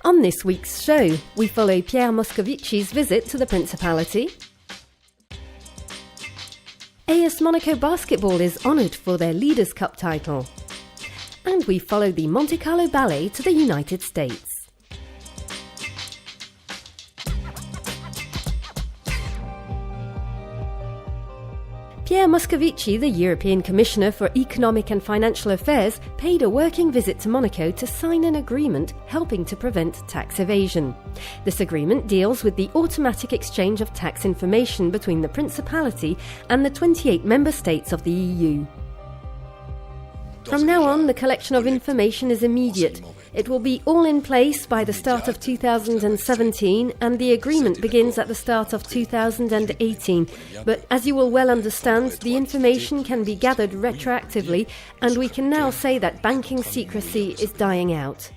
On this week's show, we follow Pierre Moscovici's visit to the Principality. AS Monaco Basketball is honoured for their Leaders' Cup title. And we follow the Monte Carlo Ballet to the United States. Pierre Moscovici, the European Commissioner for Economic and Financial Affairs, paid a working visit to Monaco to sign an agreement helping to prevent tax evasion. This agreement deals with the automatic exchange of tax information between the Principality and the 28 member states of the EU. From now on, the collection of information is immediate. It will be all in place by the start of 2017, and the agreement begins at the start of 2018. But as you will well understand, the information can be gathered retroactively, and we can now say that banking secrecy is dying out.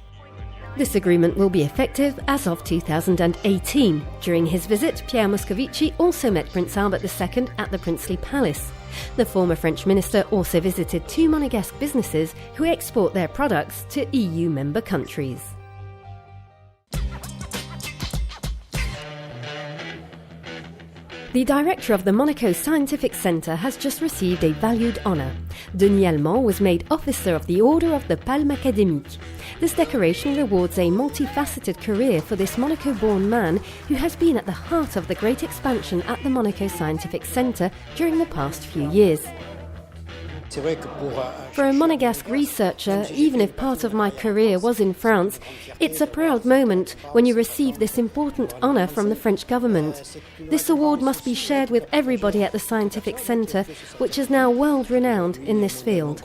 This agreement will be effective as of 2018. During his visit, Pierre Moscovici also met Prince Albert II at the Princely Palace. The former French minister also visited two Monegasque businesses who export their products to EU member countries. The director of the Monaco Scientific Centre has just received a valued honour. Denis Allemand was made Officer of the Order of the Palme Académique. This decoration rewards a multifaceted career for this Monaco-born man who has been at the heart of the great expansion at the Monaco Scientific Centre during the past few years. For a Monegasque researcher, even if part of my career was in France, it's a proud moment when you receive this important honour from the French government. This award must be shared with everybody at the Scientific Centre, which is now world-renowned in this field.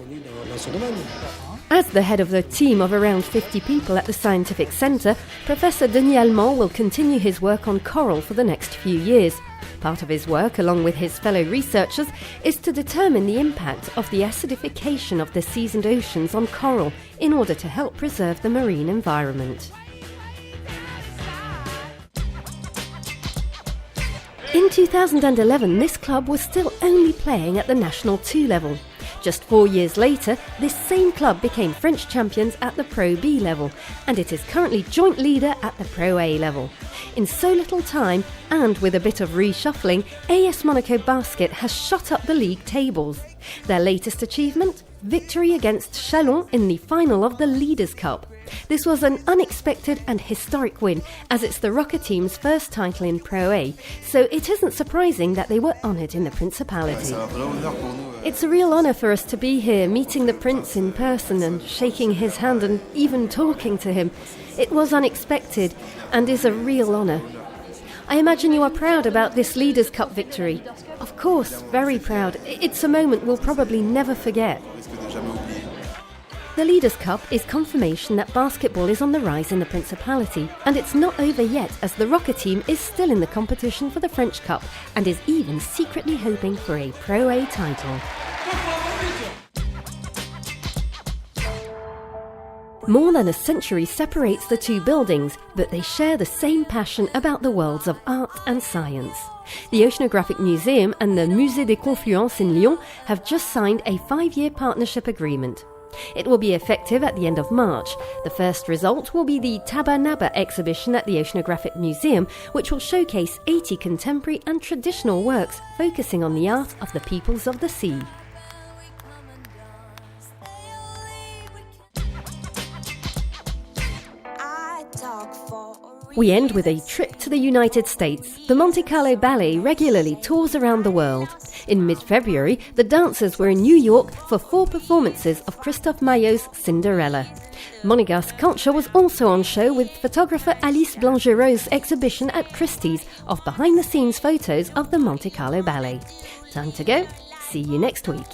As the head of the team of around 50 people at the Scientific Centre, Professor Denis Allemand will continue his work on coral for the next few years. Part of his work, along with his fellow researchers, is to determine the impact of the acidification of the seas and oceans on coral in order to help preserve the marine environment. In 2011, this club was still only playing at the National 2 level. Just 4 years later, this same club became French champions at the Pro B level, and it is currently joint leader at the Pro A level. In so little time, and with a bit of reshuffling, AS Monaco Basket has shot up the league tables. Their latest achievement? Victory against Chalon in the final of the Leaders' Cup. This was an unexpected and historic win, as it's the Rocker team's first title in Pro A, so it isn't surprising that they were honoured in the Principality. It's a real honour for us to be here, meeting the Prince in person and shaking his hand and even talking to him. It was unexpected and is a real honour. I imagine you are proud about this Leaders' Cup victory. Of course, very proud. It's a moment we'll probably never forget. The Leaders' Cup is confirmation that basketball is on the rise in the Principality, and it's not over yet, as the Rocker team is still in the competition for the French Cup and is even secretly hoping for a Pro A title. More than a century separates the two buildings, but they share the same passion about the worlds of art and science. The Oceanographic Museum and the Musée des Confluences in Lyon have just signed a 5-year partnership agreement. It will be effective at the end of March. The first result will be the Tabanaba exhibition at the Oceanographic Museum, which will showcase 80 contemporary and traditional works focusing on the art of the peoples of the sea. We end with a trip to the United States. The Monte Carlo Ballet regularly tours around the world. In mid-February, the dancers were in New York for 4 performances of Christophe Maillot's Cinderella. Monegasque culture was also on show with photographer Alice Blangerot's exhibition at Christie's of behind-the-scenes photos of the Monte Carlo Ballet. Time to go. See you next week.